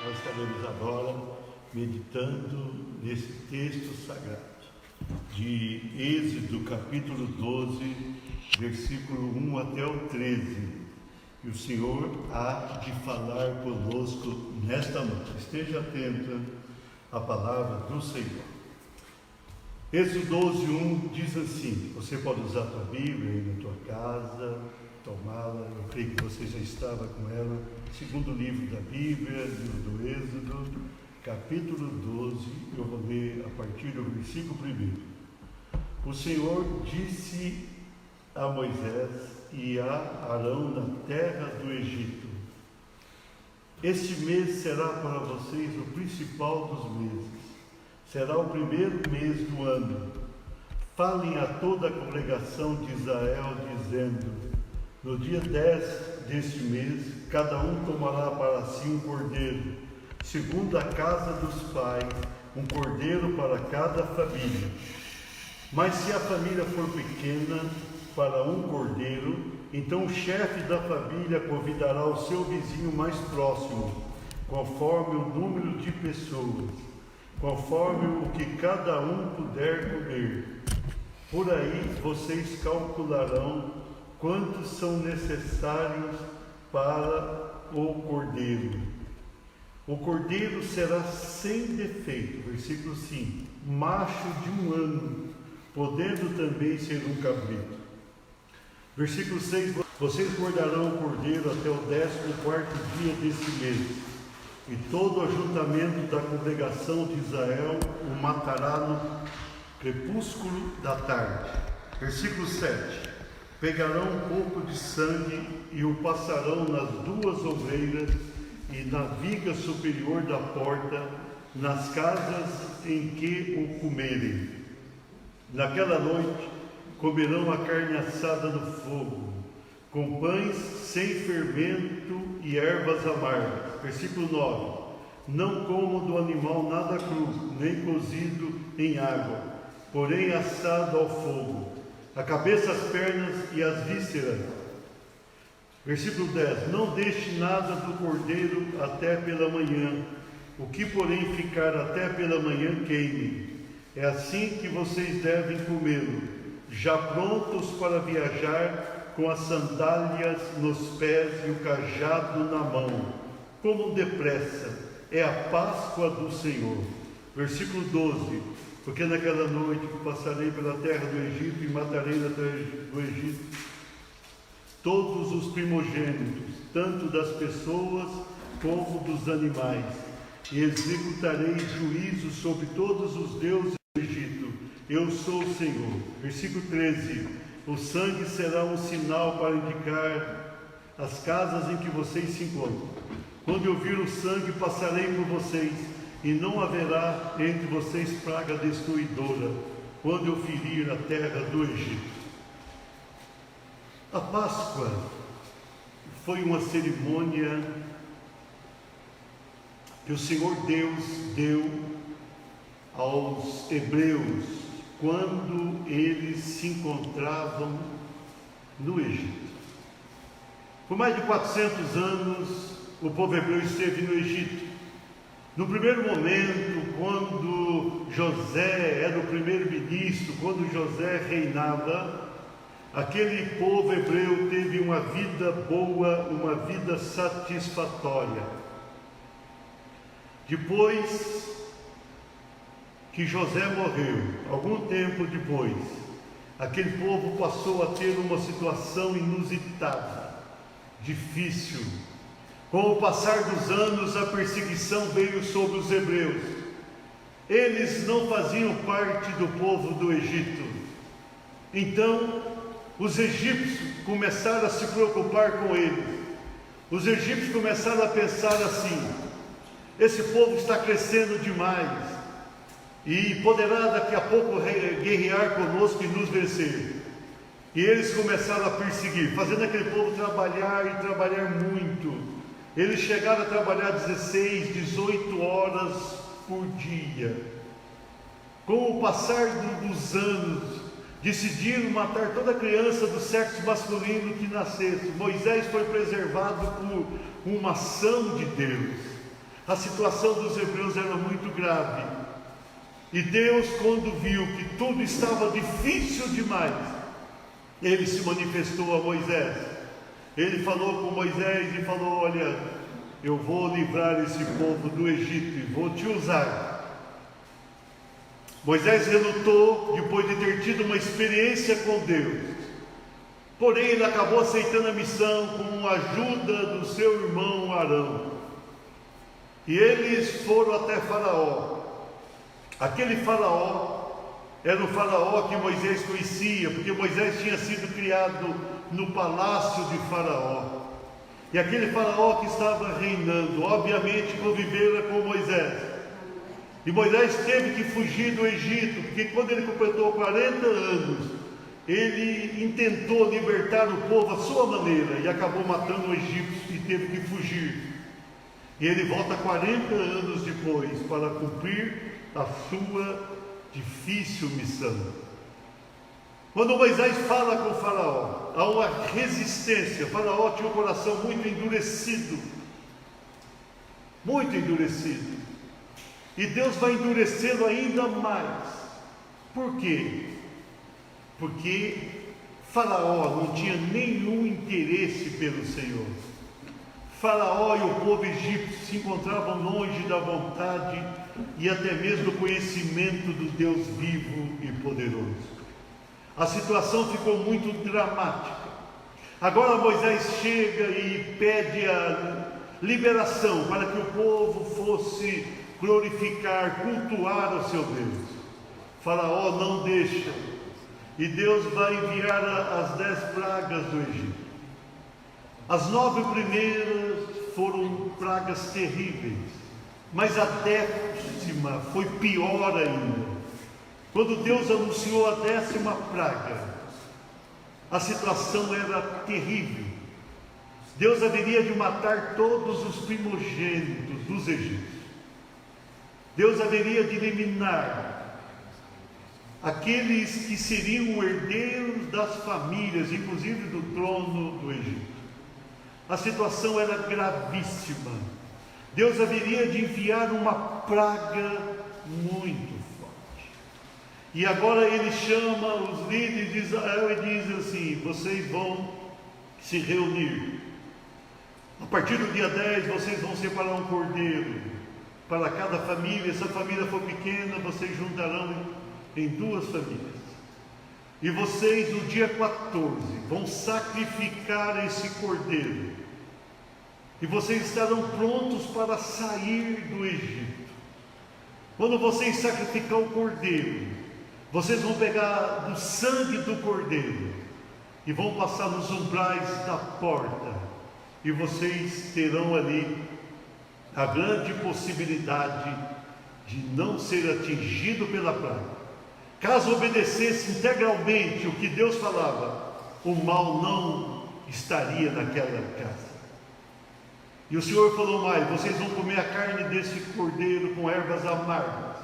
Nós estaremos agora meditando nesse texto sagrado de Êxodo, capítulo 12, versículo 1 até o 13. E o Senhor há de falar conosco nesta noite. Esteja atento à palavra do Senhor. Êxodo 12, 1 diz assim, você pode usar a tua Bíblia aí na tua casa, tomá-la, eu creio que você já estava com ela, segundo livro da Bíblia, livro do Êxodo, capítulo 12, eu vou ler a partir do versículo 1. O Senhor disse a Moisés e a Arão na terra do Egito: este mês será para vocês o principal dos meses, será o primeiro mês do ano. Falem a toda a congregação de Israel, dizendo: no dia 10 deste mês, cada um tomará para si um cordeiro, segundo a casa dos pais, um cordeiro para cada família. Mas se a família for pequena, para um cordeiro, então o chefe da família convidará o seu vizinho mais próximo, conforme o número de pessoas, conforme o que cada um puder comer. Por aí vocês calcularão quantos são necessários para o cordeiro. O cordeiro será sem defeito, versículo 5, macho de 1 ano, podendo também ser um cabrito. Versículo 6, vocês guardarão o cordeiro até o 14º dia deste mês, e todo o ajuntamento da congregação de Israel o matará no crepúsculo da tarde. Versículo 7, pegarão um pouco de sangue e o passarão nas 2 ombreiras e na viga superior da porta, nas casas em que o comerem. Naquela noite comerão a carne assada no fogo, com pães sem fermento e ervas amargas. Versículo 9, não comam do animal nada cru, nem cozido em água, porém assado ao fogo, a cabeça, as pernas e as vísceras. Versículo 10, não deixe nada do cordeiro até pela manhã, o que porém ficar até pela manhã queime. É assim que vocês devem comê-lo, já prontos para viajar, com as sandálias nos pés e o cajado na mão, como depressa, é a Páscoa do Senhor. Versículo 12, porque naquela noite passarei pela terra do Egito e matarei na terra do Egito todos os primogênitos, tanto das pessoas como dos animais, e executarei juízo sobre todos os deuses do Egito. Eu sou o Senhor. Versículo 13, o sangue será um sinal para indicar as casas em que vocês se encontram. Quando eu vir o sangue, passarei por vocês, e não haverá entre vocês praga destruidora, quando eu ferir a terra do Egito. A Páscoa foi uma cerimônia que o Senhor Deus deu aos hebreus quando eles se encontravam no Egito. Por mais de 400 anos, o povo hebreu esteve no Egito. No primeiro momento, quando José era o primeiro-ministro, quando José reinava, aquele povo hebreu teve uma vida boa, uma vida satisfatória. Depois que José morreu, algum tempo depois, aquele povo passou a ter uma situação inusitada, difícil. Com o passar dos anos, a perseguição veio sobre os hebreus. Eles não faziam parte do povo do Egito. Então, os egípcios começaram a se preocupar com eles. Os egípcios começaram a pensar assim: esse povo está crescendo demais e poderá daqui a pouco guerrear conosco e nos vencer. E eles começaram a perseguir, fazendo aquele povo trabalhar e trabalhar muito. Eles chegaram a trabalhar 16, 18 horas por dia. Com o passar dos anos, decidiram matar toda criança do sexo masculino que nascesse. Moisés foi preservado por uma ação de Deus. A situação dos hebreus era muito grave. E Deus, quando viu que tudo estava difícil demais, Ele se manifestou a Moisés. Ele falou com Moisés e falou: olha, eu vou livrar esse povo do Egito e vou te usar. Moisés relutou depois de ter tido uma experiência com Deus. Porém, ele acabou aceitando a missão com a ajuda do seu irmão Arão. E eles foram até Faraó. Aquele Faraó era o Faraó que Moisés conhecia, porque Moisés tinha sido criado no palácio de Faraó. E aquele Faraó que estava reinando, obviamente convivera com Moisés. E Moisés teve que fugir do Egito, porque quando ele completou 40 anos, ele intentou libertar o povo à sua maneira e acabou matando o egípcio e teve que fugir. E ele volta 40 anos depois para cumprir a sua difícil missão. Quando Moisés fala com o Faraó, há uma resistência. O Faraó tinha um coração muito endurecido. Muito endurecido. E Deus vai endurecê-lo ainda mais. Por quê? Porque Faraó não tinha nenhum interesse pelo Senhor. Faraó e o povo egípcio se encontravam longe da vontade e até mesmo do conhecimento do Deus vivo e poderoso. A situação ficou muito dramática. Agora Moisés chega e pede a liberação para que o povo fosse glorificar, cultuar o seu Deus. Faraó não deixa. E Deus vai enviar as 10 pragas do Egito. As 9 primeiras foram pragas terríveis, mas a 10ª foi pior ainda. Quando Deus anunciou a 10ª praga, a situação era terrível. Deus haveria de matar todos os primogênitos dos egípcios. Deus haveria de eliminar aqueles que seriam herdeiros das famílias, inclusive do trono do Egito. A situação era gravíssima. Deus haveria de enviar uma praga muito forte. E agora ele chama os líderes de Israel e diz assim: vocês vão se reunir. A partir do dia 10 vocês vão separar um cordeiro para cada família. Se a família for pequena, vocês juntarão em 2 famílias. E vocês no dia 14 vão sacrificar esse cordeiro. E vocês estarão prontos para sair do Egito. Quando vocês sacrificar o cordeiro, vocês vão pegar do sangue do cordeiro e vão passar nos umbrais da porta. E vocês terão ali a grande possibilidade de não ser atingido pela praga. Caso obedecesse integralmente o que Deus falava, o mal não estaria naquela casa. E o Senhor falou mais: vocês vão comer a carne desse cordeiro com ervas amargas,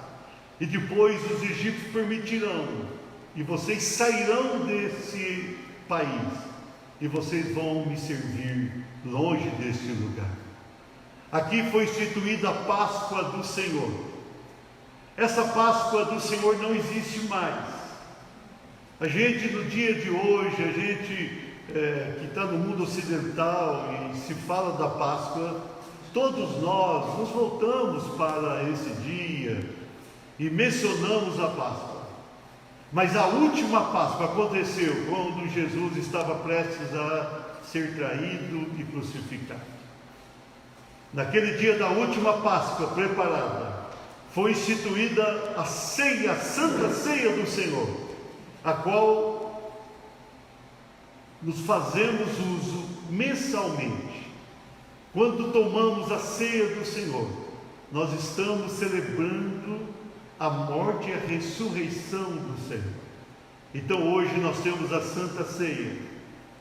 e depois os egípcios permitirão, e vocês sairão desse país, e vocês vão me servir longe desse lugar. Aqui foi instituída a Páscoa do Senhor. Essa Páscoa do Senhor não existe mais. A gente no dia de hoje, a gente que está no mundo ocidental e se fala da Páscoa, todos nós nos voltamos para esse dia e mencionamos a Páscoa. Mas a última Páscoa aconteceu quando Jesus estava prestes a ser traído e crucificado. Naquele dia da última Páscoa preparada, foi instituída a ceia, a Santa Ceia do Senhor, a qual nos fazemos uso mensalmente. Quando tomamos a ceia do Senhor, nós estamos celebrando a morte e a ressurreição do Senhor. Então hoje nós temos a Santa Ceia.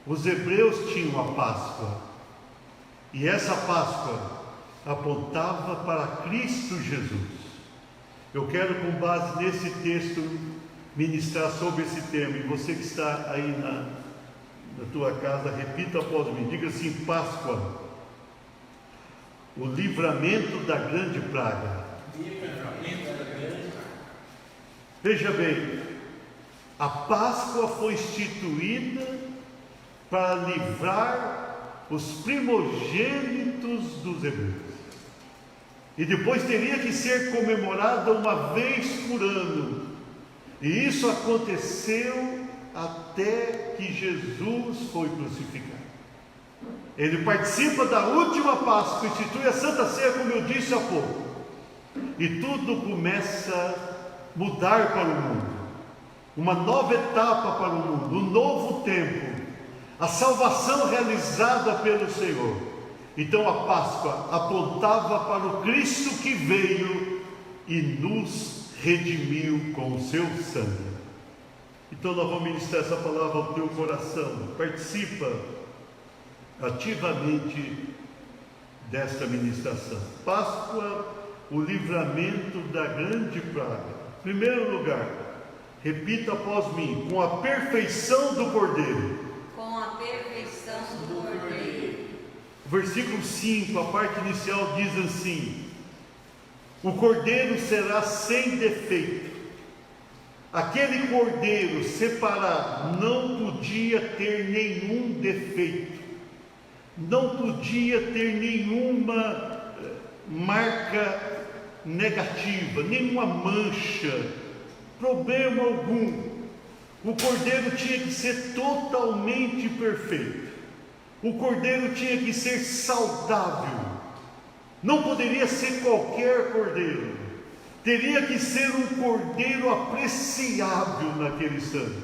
Os hebreus tinham a Páscoa, e essa Páscoa apontava para Cristo Jesus. Eu quero, com base nesse texto, ministrar sobre esse tema. E você que está aí na tua casa, repita após mim, diga assim: Páscoa. o livramento da grande praga. Veja bem, a Páscoa foi instituída para livrar os primogênitos dos hebreus. E depois teria que ser comemorada uma vez por ano. E isso aconteceu até que Jesus foi crucificado. Ele participa da última Páscoa, institui a Santa Ceia, como eu disse há pouco. E tudo começa a mudar para o mundo. Uma nova etapa para o mundo, um novo tempo. A salvação realizada pelo Senhor. Então a Páscoa apontava para o Cristo que veio e nos redimiu com o seu sangue. Então nós vamos ministrar essa palavra ao teu coração. Participa ativamente desta ministração. Páscoa, o livramento da grande praga. Em primeiro lugar, repita após mim: com a perfeição do Cordeiro. Com a perfeição do Cordeiro. Versículo 5, a parte inicial diz assim: o Cordeiro será sem defeito. Aquele Cordeiro separado não podia ter nenhum defeito, não podia ter nenhuma marca negativa, nenhuma mancha, problema algum. O Cordeiro tinha que ser totalmente perfeito. O Cordeiro tinha que ser saudável. Não poderia ser qualquer cordeiro. Teria que ser um cordeiro apreciável naquele instante.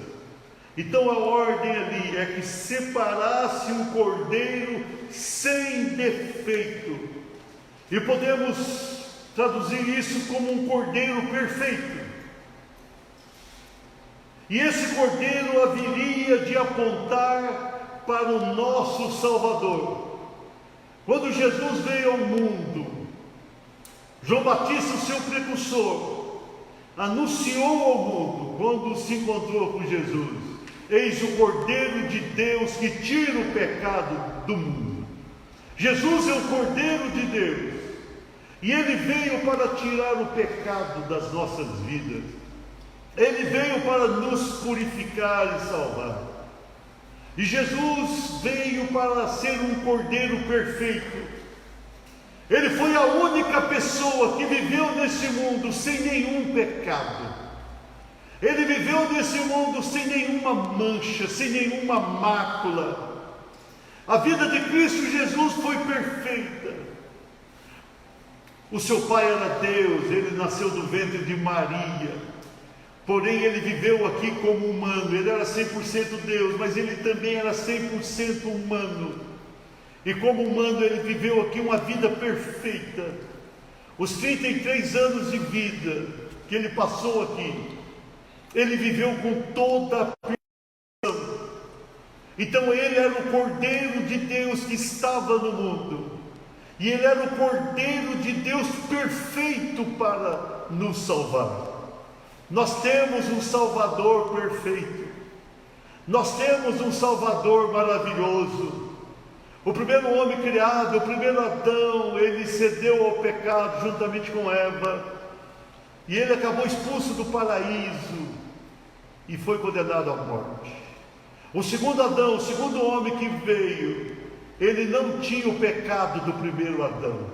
Então a ordem ali é que separasse um cordeiro sem defeito. E podemos traduzir isso como um cordeiro perfeito. E esse cordeiro haveria de apontar para o nosso Salvador. Quando Jesus veio ao mundo, João Batista, o seu precursor, anunciou ao mundo, quando se encontrou com Jesus: eis o Cordeiro de Deus que tira o pecado do mundo. Jesus é o Cordeiro de Deus, e Ele veio para tirar o pecado das nossas vidas. Ele veio para nos purificar e salvar. E Jesus veio para ser um Cordeiro perfeito. Ele foi a única pessoa que viveu nesse mundo sem nenhum pecado. Ele viveu nesse mundo sem nenhuma mancha, sem nenhuma mácula. A vida de Cristo Jesus foi perfeita. O seu pai era Deus, ele nasceu do ventre de Maria. Porém, ele viveu aqui como humano. Ele era 100% Deus, mas ele também era 100% humano. E como humano, ele viveu aqui uma vida perfeita. Os 33 anos de vida que ele passou aqui, ele viveu com toda a perfeição. Então, ele era o Cordeiro de Deus que estava no mundo. E ele era o Cordeiro de Deus perfeito para nos salvar. Nós temos um Salvador perfeito. Nós temos um Salvador maravilhoso. O primeiro homem criado, o primeiro Adão, ele cedeu ao pecado juntamente com Eva. E ele acabou expulso do paraíso e foi condenado à morte. O segundo Adão, o segundo homem que veio, ele não tinha o pecado do primeiro Adão.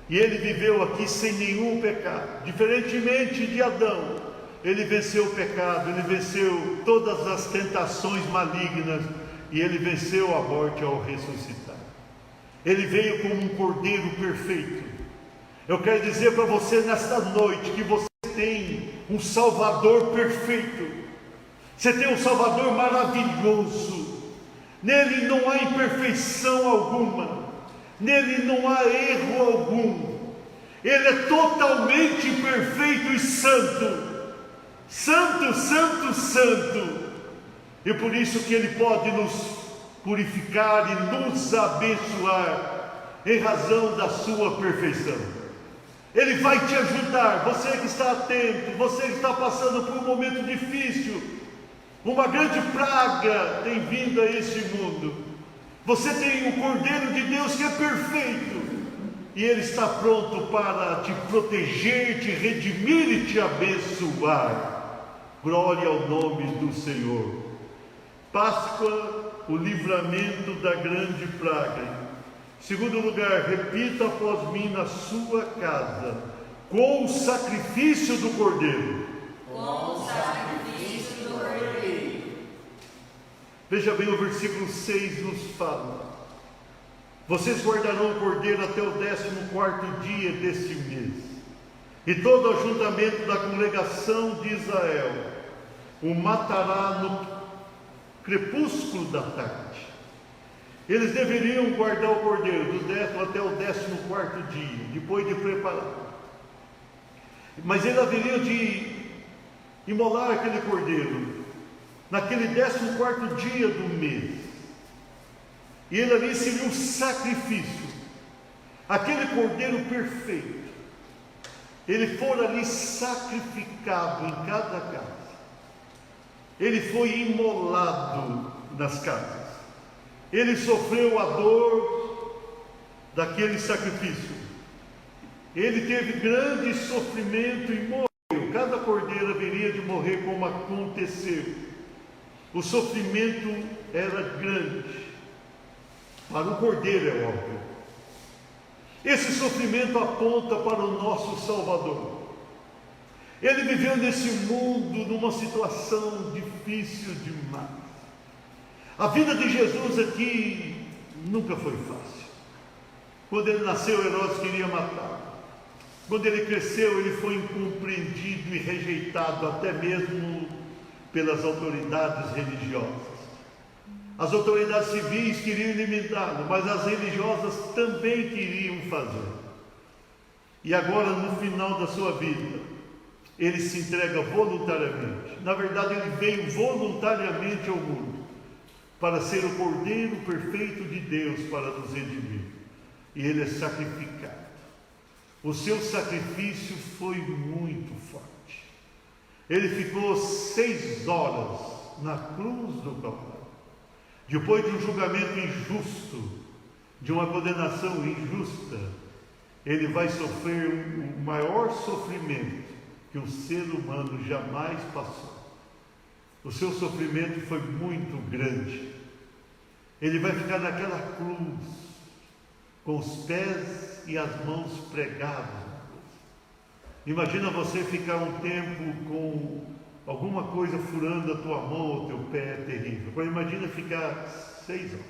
E ele viveu aqui sem nenhum pecado. Diferentemente de Adão, ele venceu o pecado, ele venceu todas as tentações malignas e ele venceu a morte ao ressuscitar. Ele veio como um Cordeiro perfeito. Eu quero dizer para você nesta noite que você tem um Salvador perfeito. Você tem um Salvador maravilhoso. Nele não há imperfeição alguma. Nele não há erro algum. Ele é totalmente perfeito e santo. Santo, santo, santo. E por isso que Ele pode nos purificar e nos abençoar em razão da sua perfeição. Ele vai te ajudar, você que está atento, você que está passando por um momento difícil, uma grande praga tem vindo a este mundo. Você tem o Cordeiro de Deus que é perfeito, e Ele está pronto para te proteger, te redimir e te abençoar. Glória ao nome do Senhor. Páscoa, o livramento da grande praga. Segundo lugar, repita após mim na sua casa, com o sacrifício do Cordeiro. Com o sacrifício do Cordeiro. Veja bem, o versículo 6 nos fala: vocês guardarão o Cordeiro até o 14º dia deste mês, e todo o ajuntamento da congregação de Israel o matará no crepúsculo da tarde. Eles deveriam guardar o Cordeiro do 10º até o 14º dia, depois de preparar. Mas ele haveria de imolar aquele Cordeiro naquele 14º dia do mês. E ele ali seria um sacrifício, aquele Cordeiro perfeito. Ele foi ali sacrificado em cada casa. Ele foi imolado nas casas. Ele sofreu a dor daquele sacrifício. Ele teve grande sofrimento e morreu. Cada cordeiro haveria de morrer como aconteceu. O sofrimento era grande. Para o cordeiro é óbvio. Esse sofrimento aponta para o nosso Salvador. Ele viveu nesse mundo numa situação difícil demais. A vida de Jesus aqui nunca foi fácil. Quando ele nasceu, Herodes queria matá-lo. Quando ele cresceu, ele foi incompreendido e rejeitado até mesmo pelas autoridades religiosas. As autoridades civis queriam eliminá-lo, mas as religiosas também queriam fazer. E agora, no final da sua vida, ele se entrega voluntariamente. Na verdade, ele veio voluntariamente ao mundo para ser o Cordeiro perfeito de Deus para nos redimir. E ele é sacrificado. O seu sacrifício foi muito forte. Ele ficou 6 horas na cruz do Calvário. Depois de um julgamento injusto, de uma condenação injusta, ele vai sofrer o maior sofrimento que um ser humano jamais passou. O seu sofrimento foi muito grande. Ele vai ficar naquela cruz, com os pés e as mãos pregados. Imagina você ficar um tempo com alguma coisa furando a tua mão ou teu pé, é terrível. Agora imagina ficar 6 horas,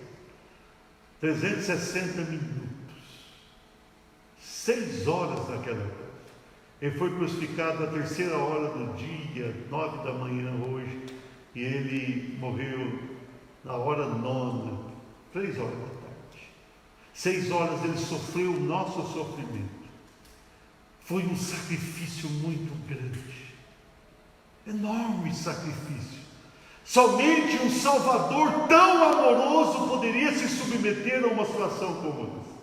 360 minutos, 6 horas naquela cruz. Ele foi crucificado à 3ª hora do dia, 9 da manhã hoje, e ele morreu na hora 9, 3 horas da tarde. 6 horas ele sofreu o nosso sofrimento. Foi um sacrifício muito grande, enorme sacrifício. Somente um Salvador tão amoroso poderia se submeter a uma situação como essa.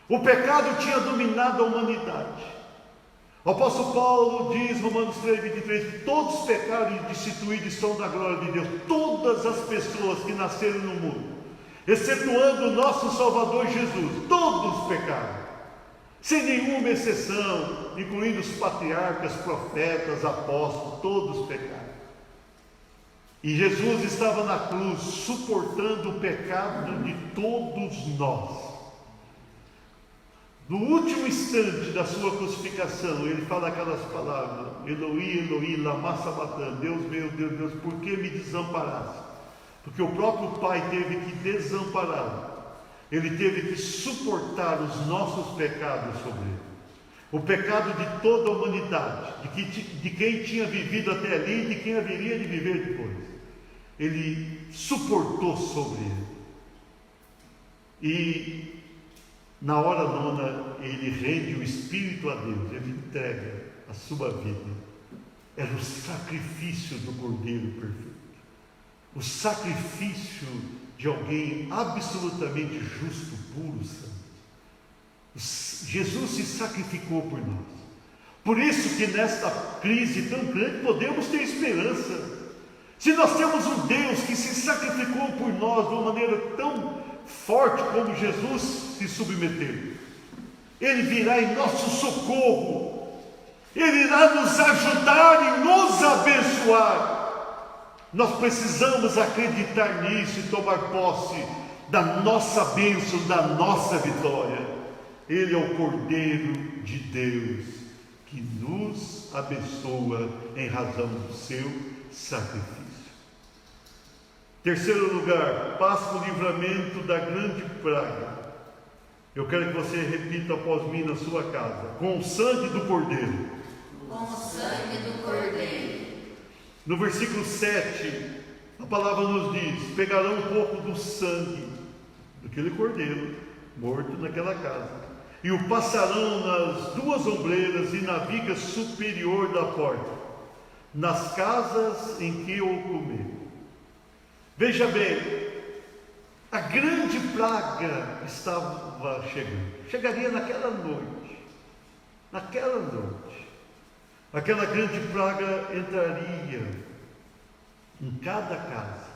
O pecado tinha dominado a humanidade. O apóstolo Paulo diz, Romanos 3:23, que todos pecaram e destituídos estão da glória de Deus. Todas as pessoas que nasceram no mundo, excetuando o nosso Salvador Jesus, todos pecaram, sem nenhuma exceção, incluindo os patriarcas, profetas, apóstolos, todos pecaram. E Jesus estava na cruz, suportando o pecado de todos nós. No último instante da sua crucificação, ele fala aquelas palavras: Eloi, Eloi, lama sabachthani, Deus meu, por que me desamparaste? Porque o próprio Pai teve que desampará-lo. Ele teve que suportar os nossos pecados sobre ele. O pecado de toda a humanidade, de quem tinha vivido até ali e de quem haveria de viver depois. Ele suportou sobre ele. E na hora 9, ele rende o Espírito a Deus, ele entrega a sua vida. Era o sacrifício do Cordeiro perfeito. O sacrifício de alguém absolutamente justo, puro, santo. Jesus se sacrificou por nós. Por isso que nesta crise tão grande podemos ter esperança. Se nós temos um Deus que se sacrificou por nós de uma maneira tão forte como Jesus se submeteu, Ele virá em nosso socorro, Ele irá nos ajudar e nos abençoar. Nós precisamos acreditar nisso e tomar posse da nossa bênção, da nossa vitória. Ele é o Cordeiro de Deus que nos abençoa em razão do seu sacrifício. Terceiro lugar, passa o livramento da grande praga. Eu quero que você repita após mim na sua casa: com o sangue do Cordeiro. Com o sangue do Cordeiro. No versículo 7, a palavra nos diz: pegarão um pouco do sangue daquele cordeiro morto naquela casa, e o passarão nas duas ombreiras e na viga superior da porta, nas casas em que o comer. Veja bem, a grande praga estava chegando, chegaria naquela noite. Aquela grande praga entraria em cada casa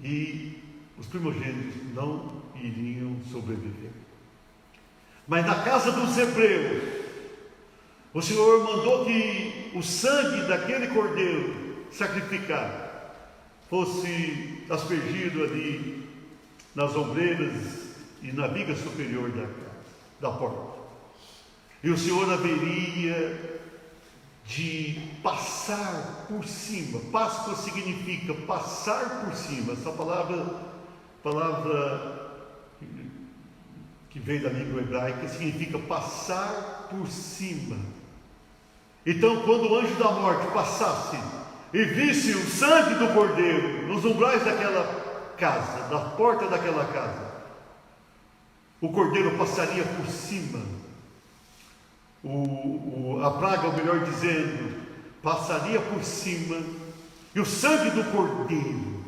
e os primogênitos não iriam sobreviver. Mas na casa dos hebreus, o Senhor mandou que o sangue daquele cordeiro sacrificado fosse aspergido ali nas ombreiras e na viga superior da casa, da porta. E o Senhor haveria de passar por cima. Páscoa significa passar por cima. Essa palavra que vem da língua hebraica significa passar por cima. Então, quando o anjo da morte passasse e visse o sangue do cordeiro nos umbrais daquela casa, da porta daquela casa, o cordeiro passaria por cima. A praga, ou melhor dizendo, passaria por cima, e o sangue do cordeiro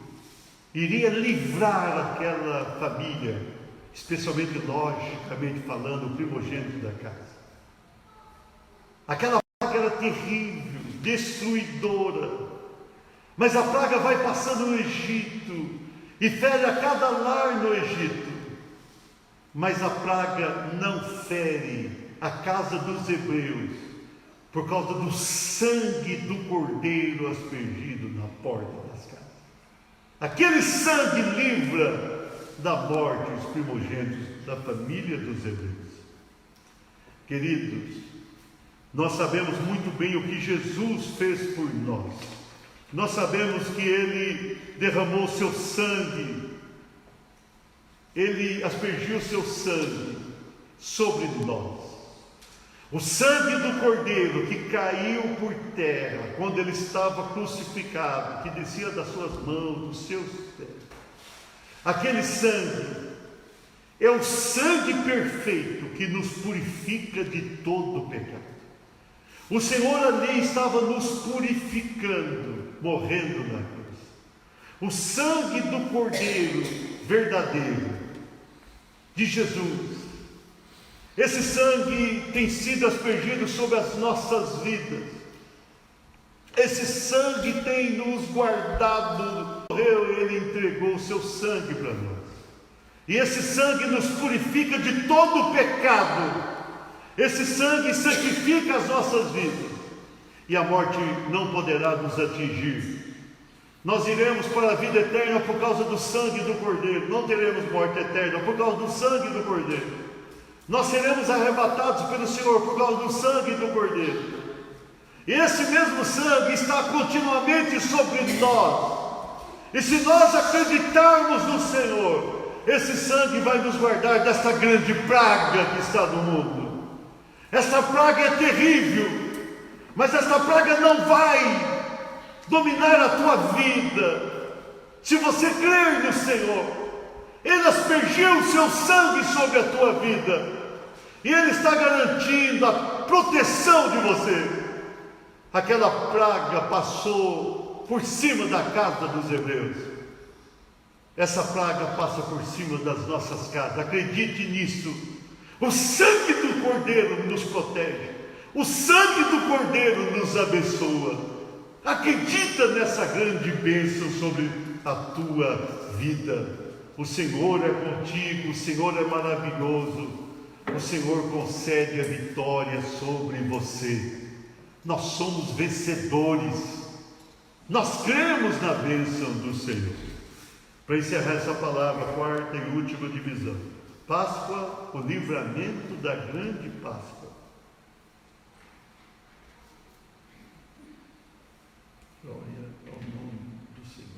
iria livrar aquela família, especialmente logicamente falando, o primogênito da casa. Aquela praga era terrível, destruidora, mas a praga vai passando no Egito e fere a cada lar no Egito, mas a praga não fere a casa dos hebreus, por causa do sangue do cordeiro aspergido na porta das casas. Aquele sangue livra da morte os primogênitos da família dos hebreus. Queridos, nós sabemos muito bem o que Jesus fez por nós. Nós sabemos que Ele derramou o seu sangue, Ele aspergiu o seu sangue sobre nós. O sangue do cordeiro que caiu por terra quando ele estava crucificado, que descia das suas mãos, dos seus pés. Aquele sangue é o sangue perfeito que nos purifica de todo o pecado. O Senhor ali estava nos purificando, morrendo na cruz. O sangue do cordeiro verdadeiro de Jesus, esse sangue tem sido aspergido sobre as nossas vidas. Esse sangue tem nos guardado. Morreu, Ele entregou o seu sangue para nós. E esse sangue nos purifica de todo o pecado. Esse sangue santifica as nossas vidas. E a morte não poderá nos atingir. Nós iremos para a vida eterna por causa do sangue do Cordeiro. Não teremos morte eterna por causa do sangue do Cordeiro. Nós seremos arrebatados pelo Senhor por causa do sangue do Cordeiro. E esse mesmo sangue está continuamente sobre nós. E se nós acreditarmos no Senhor, esse sangue vai nos guardar desta grande praga que está no mundo. Esta praga é terrível, mas esta praga não vai dominar a tua vida. Se você crer no Senhor, Ele aspergiu o seu sangue sobre a tua vida. E Ele está garantindo a proteção de você. Aquela praga passou por cima da casa dos hebreus. Essa praga passa por cima das nossas casas. Acredite nisso. O sangue do Cordeiro nos protege. O sangue do Cordeiro nos abençoa. Acredita nessa grande bênção sobre a tua vida. O Senhor é contigo, o Senhor é maravilhoso. o Senhor concede a vitória sobre você. Nós somos vencedores. Nós cremos na bênção do Senhor. Para encerrar essa palavra, quarta e última divisão. Páscoa, o livramento da grande Páscoa. Glória ao nome do Senhor.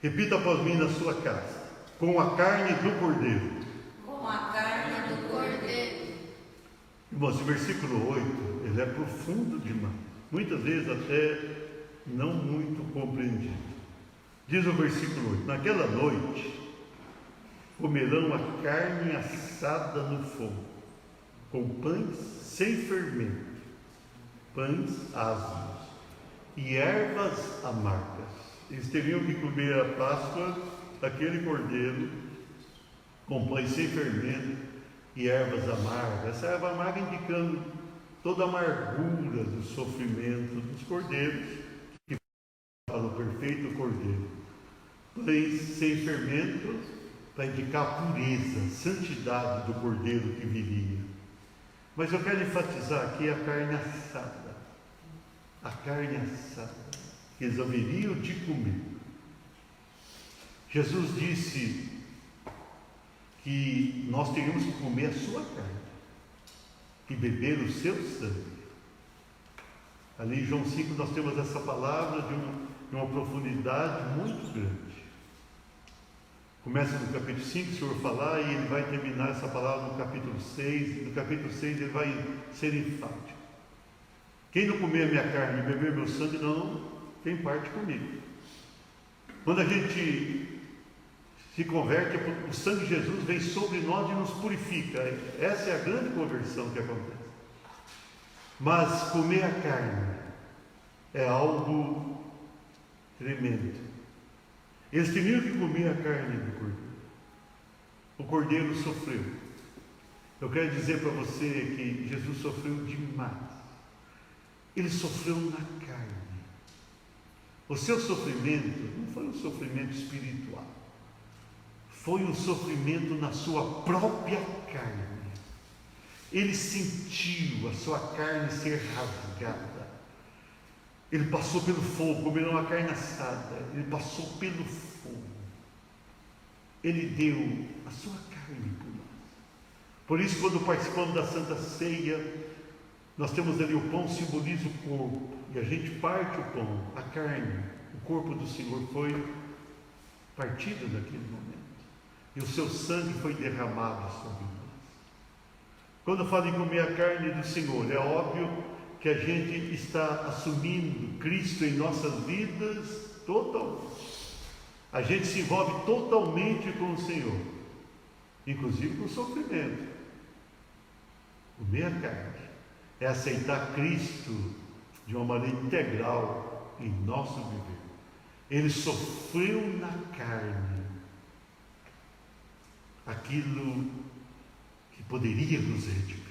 Repita após mim na sua casa. Com a carne do cordeiro. Com a carne do cordeiro. Irmãos, esse versículo 8, ele é profundo demais. Muitas vezes até não muito compreendido. Diz o versículo 8: naquela noite comerão a carne assada no fogo, com pães sem fermento, pães asmos e ervas amargas. Eles teriam que comer a Páscoa daquele cordeiro com pães sem fermento e ervas amargas. Essa erva amarga indicando toda a amargura do sofrimento dos cordeiros, que fala o perfeito cordeiro. Pães sem fermento para indicar a pureza, a santidade do cordeiro que viria. Mas eu quero enfatizar aqui a carne assada. A carne assada que eles haveriam de comer. Jesus disse que nós teríamos que comer a sua carne e beber o seu sangue. Ali em João 5 nós temos essa palavra de uma profundidade muito grande. Começa no capítulo 5, o Senhor falar, e ele vai terminar essa palavra no capítulo 6. No capítulo 6 ele vai ser enfático. Quem não comer a minha carne e beber meu sangue, não tem parte comigo. Quando a gente se converte, o sangue de Jesus vem sobre nós e nos purifica. Essa é a grande conversão que acontece. Mas comer a carne é algo tremendo. Eles tinham que comer a carne do cordeiro. O cordeiro sofreu. Eu quero dizer para você que Jesus sofreu demais. Ele sofreu na carne. O seu sofrimento não foi um sofrimento espiritual. Foi um sofrimento na sua própria carne. Ele sentiu a sua carne ser rasgada. Ele passou pelo fogo, comeu uma carne assada. Ele passou pelo fogo. Ele deu a sua carne por nós. Por isso, quando participamos da Santa Ceia, nós temos ali o pão, simboliza o corpo. E a gente parte o pão, a carne. O corpo do Senhor foi partido naquele momento. E o seu sangue foi derramado sobre nós. Quando eu falo em comer a carne do Senhor, é óbvio que a gente está assumindo Cristo em nossas vidas totalmente. A gente se envolve totalmente com o Senhor, inclusive com o sofrimento. Comer a carne é aceitar Cristo de uma maneira integral em nosso viver. Ele sofreu na carne aquilo que poderia nos redimir.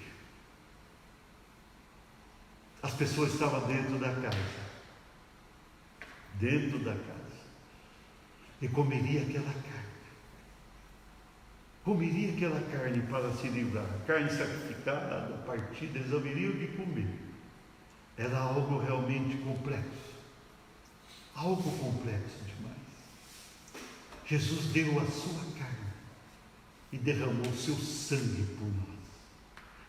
As pessoas estavam dentro da casa, e comeria aquela carne para se livrar. Carne sacrificada, partida, eles haveriam de comer. Era algo realmente complexo, demais. Jesus deu a sua carne e derramou o seu sangue por nós.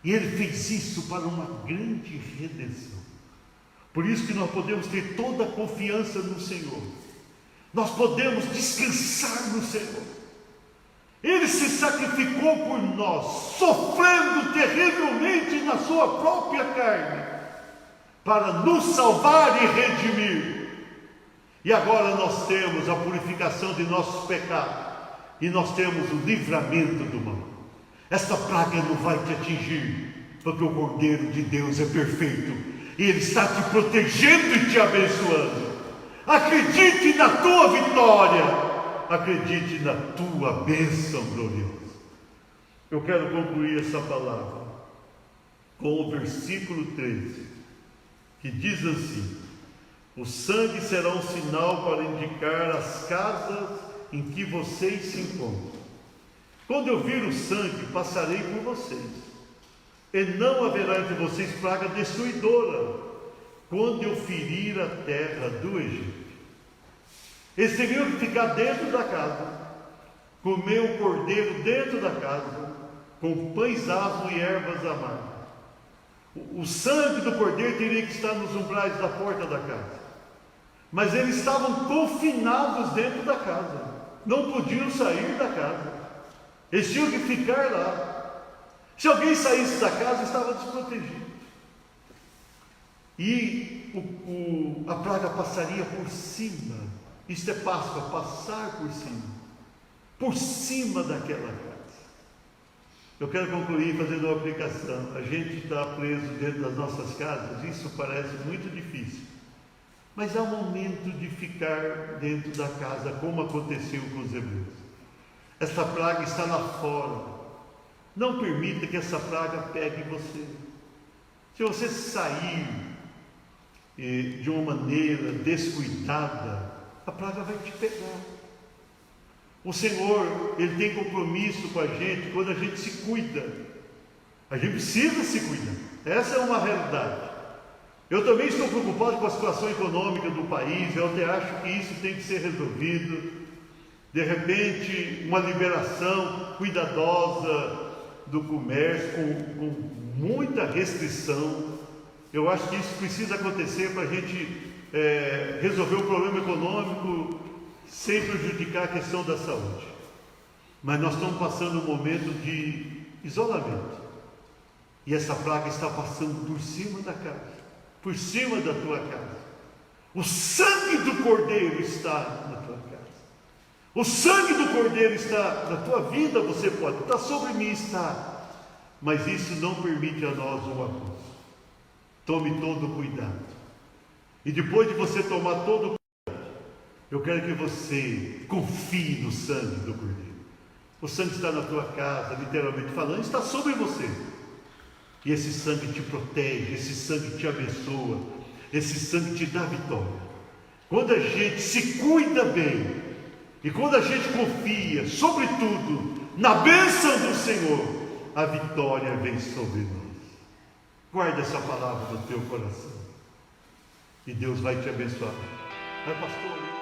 E Ele fez isso para uma grande redenção. Por isso que nós podemos ter toda a confiança no Senhor. Nós podemos descansar no Senhor. Ele se sacrificou por nós, sofrendo terrivelmente na sua própria carne, para nos salvar e redimir. E agora nós temos a purificação de nossos pecados, e nós temos o livramento do mal. Esta praga não vai te atingir, porque o Cordeiro de Deus é perfeito, e Ele está te protegendo e te abençoando. Acredite na tua vitória, acredite na tua bênção gloriosa. Eu quero concluir essa palavra com o versículo 13, que diz assim: o sangue será um sinal para indicar as casas em que vocês se encontram. Quando eu vir o sangue, passarei por vocês, e não haverá entre vocês praga destruidora, quando eu ferir a terra do Egito. Eles teriam que ficar dentro da casa, comer o cordeiro dentro da casa, com pães asmos e ervas amargas. O sangue do cordeiro teria que estar nos umbrais da porta da casa. Mas eles estavam confinados dentro da casa, não podiam sair da casa, eles tinham que ficar lá. Se alguém saísse da casa, estava desprotegido. E a praga passaria por cima. Isto é Páscoa, passar por cima daquela casa. Eu quero concluir fazendo uma aplicação. A gente está preso dentro das nossas casas, isso parece muito difícil. Mas há um momento de ficar dentro da casa, como aconteceu com os hebreus. Essa praga está lá fora. Não permita que essa praga pegue você. Se você sair de uma maneira descuidada, a praga vai te pegar. O Senhor, Ele tem compromisso com a gente quando a gente se cuida. A gente precisa se cuidar. Essa é uma realidade. Eu também estou preocupado com a situação econômica do país. Eu até acho que isso tem que ser resolvido. De repente, uma liberação cuidadosa do comércio, com muita restrição. Eu acho que isso precisa acontecer para a gente resolver o problema econômico sem prejudicar a questão da saúde. Mas nós estamos passando um momento de isolamento. E essa praga está passando por cima da casa, por cima da tua casa. O sangue do Cordeiro está na tua casa. O sangue do Cordeiro está na tua vida, você pode, está sobre mim, está. Mas isso não permite a nós um abuso. Tome todo o cuidado. E depois de você tomar todo o cuidado, eu quero que você confie no sangue do Cordeiro. O sangue está na tua casa, literalmente falando, está sobre você. E esse sangue te protege, esse sangue te abençoa, esse sangue te dá vitória. Quando a gente se cuida bem, e quando a gente confia, sobretudo, na bênção do Senhor, a vitória vem sobre nós. Guarda essa palavra no teu coração. E Deus vai te abençoar. Mas pastor...